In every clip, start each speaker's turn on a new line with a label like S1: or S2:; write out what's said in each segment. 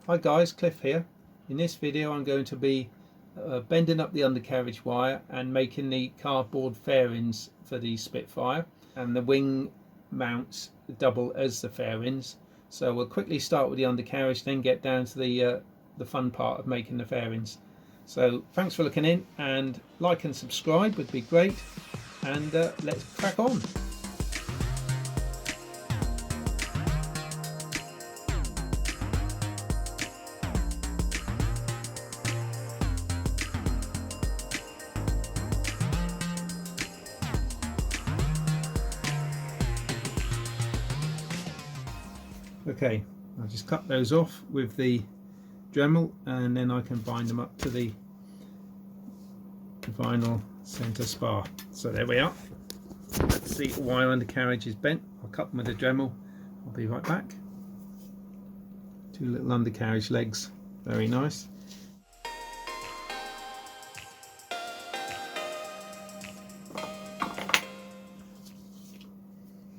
S1: Hi guys, Cliff here. In this video I'm going to be bending up the undercarriage wire and making the cardboard fairings for the Spitfire, and the wing mounts double as the fairings. So we'll quickly start with the undercarriage, then get down to the fun part of making the fairings. So thanks for looking in, and like and subscribe would be great, and let's crack on. Okay, I'll just cut those off with the dremel, and then I can bind them up to the vinyl center spar. So there we are. Let's see why undercarriage is bent. I'll cut them with a dremel. I'll be right back. Two little undercarriage legs, very nice.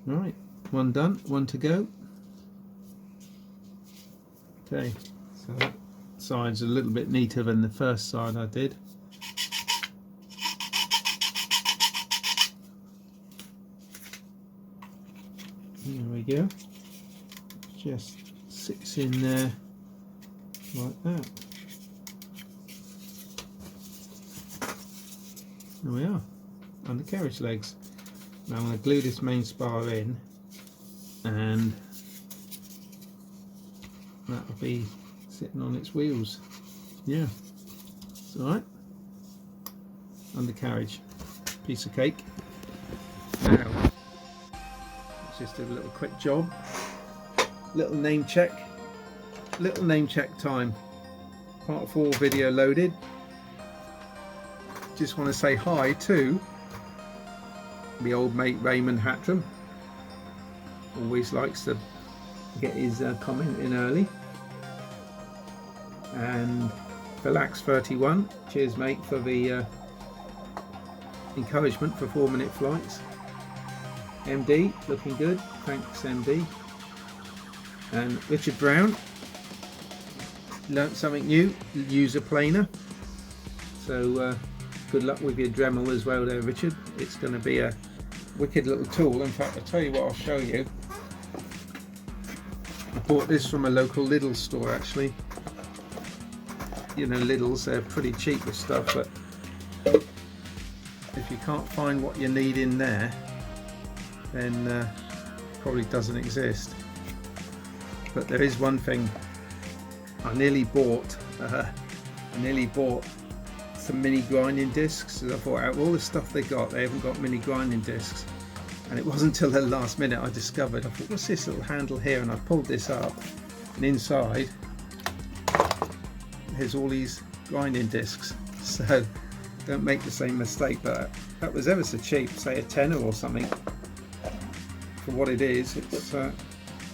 S1: Right, one done, one to go. Okay, so that side's a little bit neater than the first side I did. There we go. Just sits in there like that. There we are, undercarriage legs. Now I'm going to glue this main spar in, and that'll be sitting on its wheels. Yeah, it's alright. Undercarriage, piece of cake. Now, let's just do a little quick job. Little name check time. Part 4 video loaded. Just want to say hi to the old mate Raymond Hatram. Always likes to get his comment in early. And Relax31, cheers mate for the encouragement for 4-minute flights. MD, looking good, thanks MD. And Richard Brown, learnt something new, user planer. So good luck with your Dremel as well there, Richard. It's going to be a wicked little tool. In fact, I'll tell you what, I'll show you. I bought this from a local Lidl store actually. You know, Lidl's, they're pretty cheap with stuff, but if you can't find what you need in there, then it probably doesn't exist. But there is one thing. I nearly bought some mini grinding discs. I thought, out of all the stuff they got, they haven't got mini grinding discs. And it wasn't until the last minute I discovered. I thought, what's this little handle here? And I pulled this up, and inside there's all these grinding discs. So don't make the same mistake. But that was ever so cheap, say a tenner or something. For what it is, it's an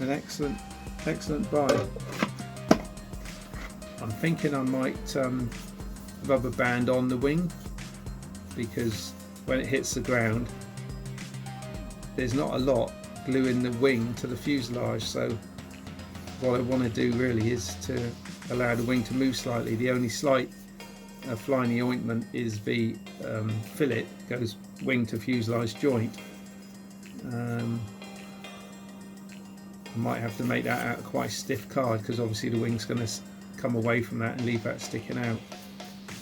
S1: excellent buy. I'm thinking I might rubber band on the wing, because when it hits the ground there's not a lot gluing the wing to the fuselage. So what I want to do really is to allow the wing to move slightly. The only slight fly in the ointment is the fillet goes wing to fuselage joint. I might have to make that out of quite a stiff card, because obviously the wing's going to come away from that and leave that sticking out.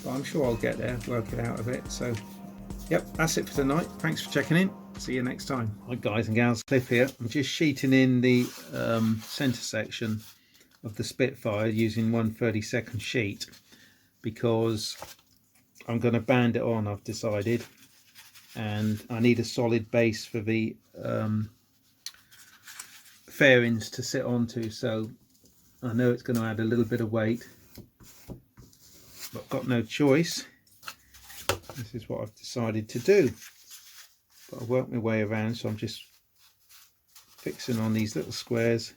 S1: But I'm sure I'll get there, work it out a bit. So yep, that's it for tonight. Thanks for checking in. See you next time. Hi guys and gals, Cliff here. I'm just sheeting in the centre section of the Spitfire using 1/32 sheet, because I'm going to band it on, I've decided, and I need a solid base for the fairings to sit onto. So I know it's going to add a little bit of weight, but I've got no choice. This is what I've decided to do. But I've worked my way around, so I'm just fixing on these little squares,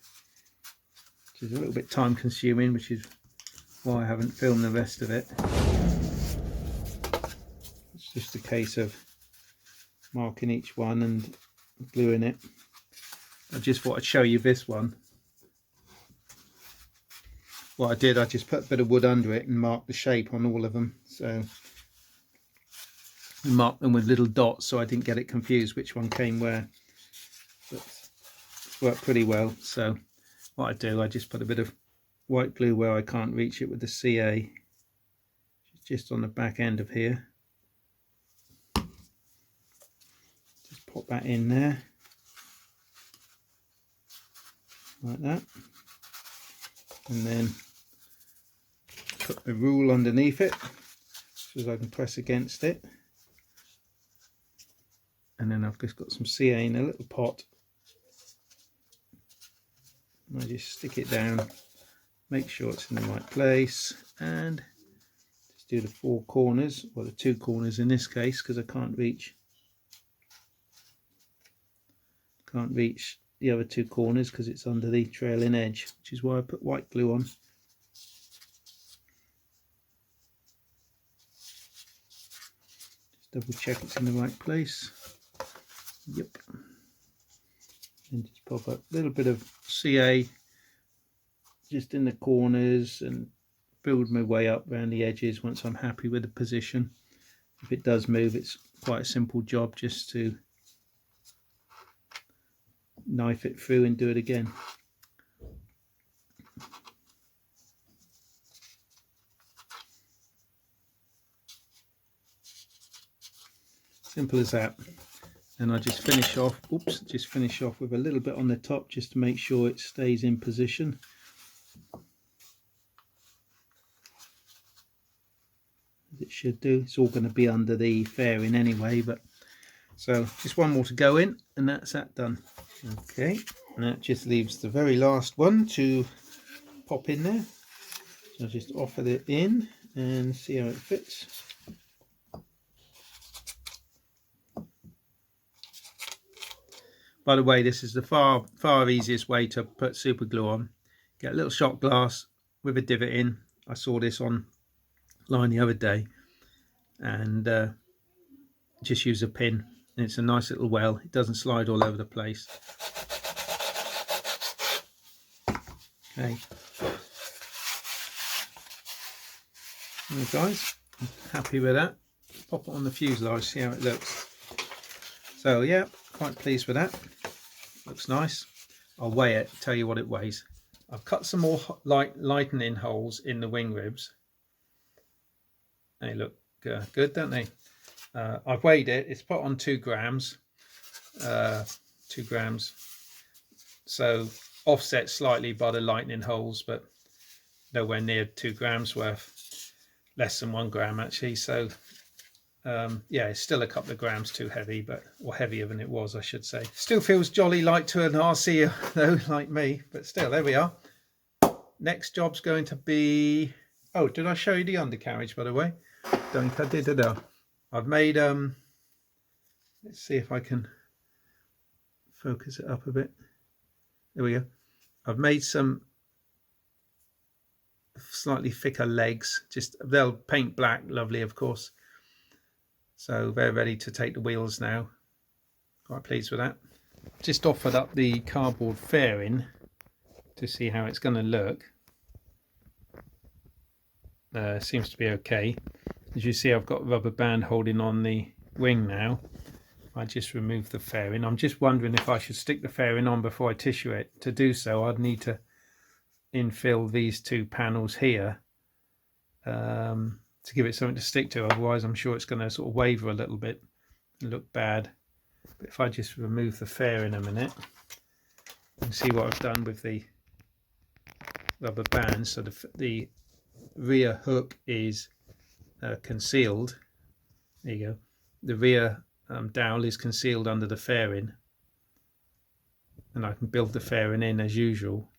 S1: which is a little bit time consuming, which is why I haven't filmed the rest of it. It's just a case of marking each one and gluing it. I just thought I'd show you this one. what I did, I just put a bit of wood under it and marked the shape on all of them. So I marked them with little dots so I didn't get it confused which one came where. But it's worked pretty well. So what I do, I just put a bit of white glue where I can't reach it with the CA, just on the back end of here. Just pop that in there like that, and then put the rule underneath it so as I can press against it, and then I've just got some CA in a little pot. I just stick it down, make sure it's in the right place, and just do the 4 corners, or the 2 corners in this case, because I can't reach the other 2 corners because it's under the trailing edge, which is why I put white glue on. Just double check it's in the right place. Yep. And just pop up a little bit of CA just in the corners and build my way up around the edges once I'm happy with the position. If it does move, it's quite a simple job just to knife it through and do it again. Simple as that. And I just finish off, with a little bit on the top just to make sure it stays in position. As it should do. It's all going to be under the fairing anyway, but so just one more to go in and that's that done. Okay, and that just leaves the very last one to pop in there. So I'll just offer it in and see how it fits. By the way, this is the far easiest way to put super glue on. Get a little shot glass with a divot in. I saw this online the other day, and just use a pin. And it's a nice little well. It doesn't slide all over the place. Okay. Right, guys, I'm happy with that. Pop it on the fuselage, see how it looks. So yeah, quite pleased with that. Looks nice. I'll weigh it, tell you what it weighs. I've cut some more lightening holes in the wing ribs. They look good, don't they? I've weighed it. It's put on 2 grams. 2 grams. So offset slightly by the lightning holes, but nowhere near 2 grams worth. Less than 1 gram actually. So yeah, it's still a couple of grams too heavy, or heavier than it was, I should say. Still feels jolly light to an RC though, like me, but still, there we are. Next job's going to be, oh, did I show you the undercarriage, by the way? Don't think I did, did I? I've made, let's see if I can focus it up a bit. There we go. I've made some slightly thicker legs, they'll paint black, lovely, of course. So very ready to take the wheels now. Quite pleased with that. Just offered up the cardboard fairing to see how it's going to look. Seems to be okay. As you see, I've got a rubber band holding on the wing now. I just remove the fairing. I'm just wondering if I should stick the fairing on before I tissue it. To do so, I'd need to infill these 2 panels here to give it something to stick to. Otherwise, I'm sure it's going to sort of waver a little bit and look bad. But if I just remove the fairing a minute and see what I've done with the rubber band. So the rear hook is concealed. There you go. The rear dowel is concealed under the fairing, and I can build the fairing in as usual.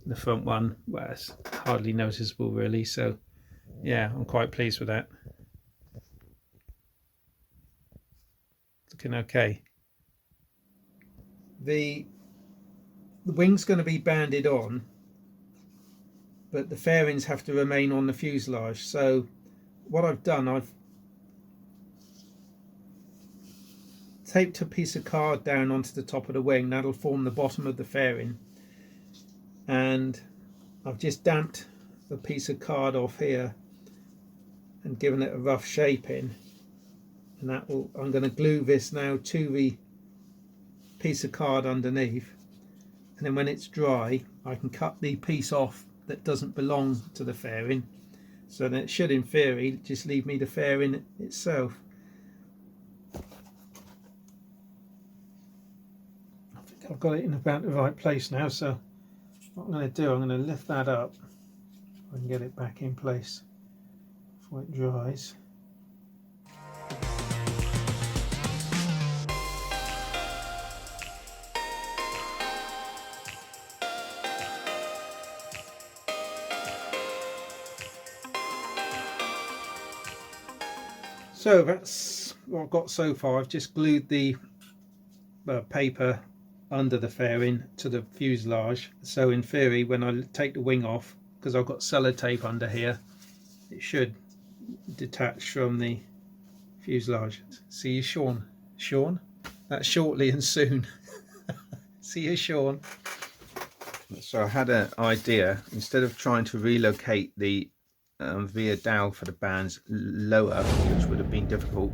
S1: The front one, well, it's hardly noticeable really, so yeah, I'm quite pleased with that. Looking okay. The wing's going to be banded on, but the fairings have to remain on the fuselage. So what I've done, I've taped a piece of card down onto the top of the wing. That'll form the bottom of the fairing, and I've just damped the piece of card off here and given it a rough shape in, and that will, I'm going to glue this now to the piece of card underneath, and then when it's dry I can cut the piece off that doesn't belong to the fairing, so then it should in theory just leave me the fairing itself. I think I've got it in about the right place now, so what I'm going to do, I'm going to lift that up and get it back in place before it dries. So that's what I've got so far. I've just glued the paper under the fairing to the fuselage, so in theory when I take the wing off, because I've got sellotape under here, it should detach from the fuselage. See you, Sean. Sean? That's shortly and soon. See you, Sean. So I had an idea, instead of trying to relocate the via dowel for the bands lower, which would have been difficult,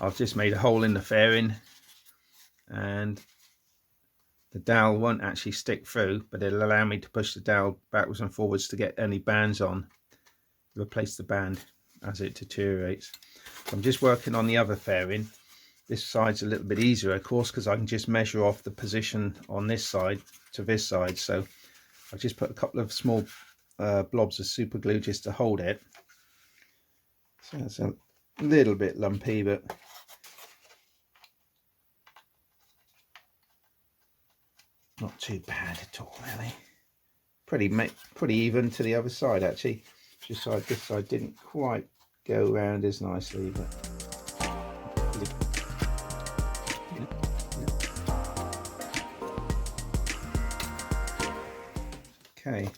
S1: I've just made a hole in the fairing, and the dowel won't actually stick through, but it'll allow me to push the dowel backwards and forwards to get any bands on, replace the band as it deteriorates. I'm just working on the other fairing. This side's a little bit easier, of course, because I can just measure off the position on this side to this side. So I've just put a couple of small blobs of super glue just to hold it. So it's a little bit lumpy, but not too bad at all, really. Pretty even to the other side, actually. Just side, this side didn't quite go around as nicely, but okay.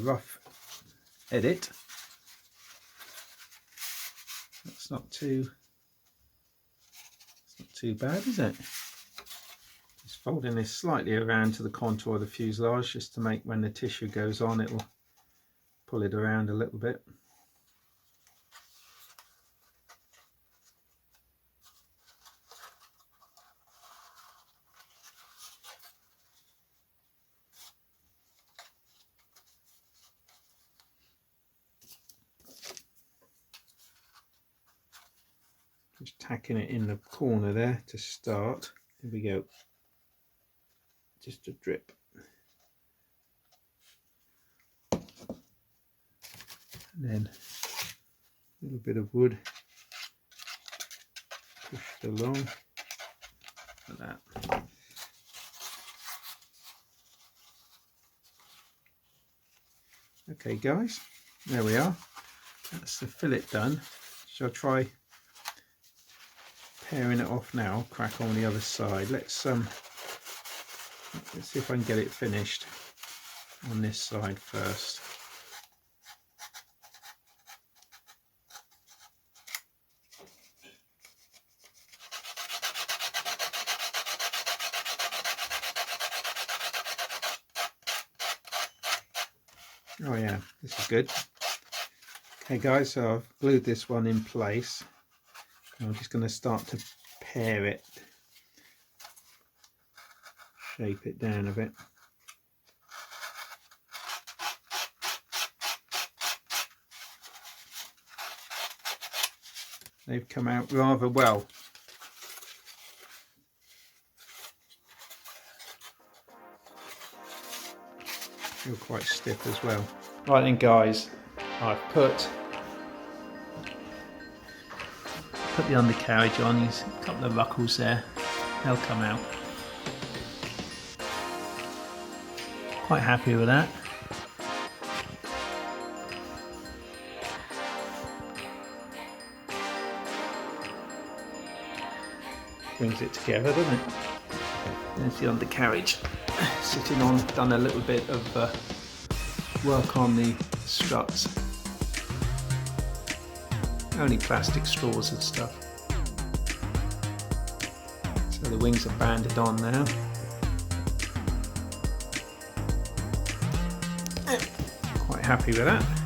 S1: Rough edit. That's not too bad, is it? Just folding this slightly around to the contour of the fuselage, just to make, when the tissue goes on, it will pull it around a little bit. Just tacking it in the corner there to start. Here we go. Just a drip. And then a little bit of wood pushed along like that. Okay guys, there we are. That's the fillet done. Shall I try pairing it off now? Crack on the other side. Let's see if I can get it finished on this side first. Oh yeah, this is good. Okay guys, so I've glued this one in place. I'm just going to start to pair it, shape it down a bit. They've come out rather well. Feel quite stiff as well. Right then guys, I've put the undercarriage on. Use a couple of ruckles there, they'll come out. Quite happy with that. Brings it together, doesn't it? There's the undercarriage sitting on. Done a little bit of work on the struts. Only plastic straws and stuff. So the wings are banded on now. Quite happy with that.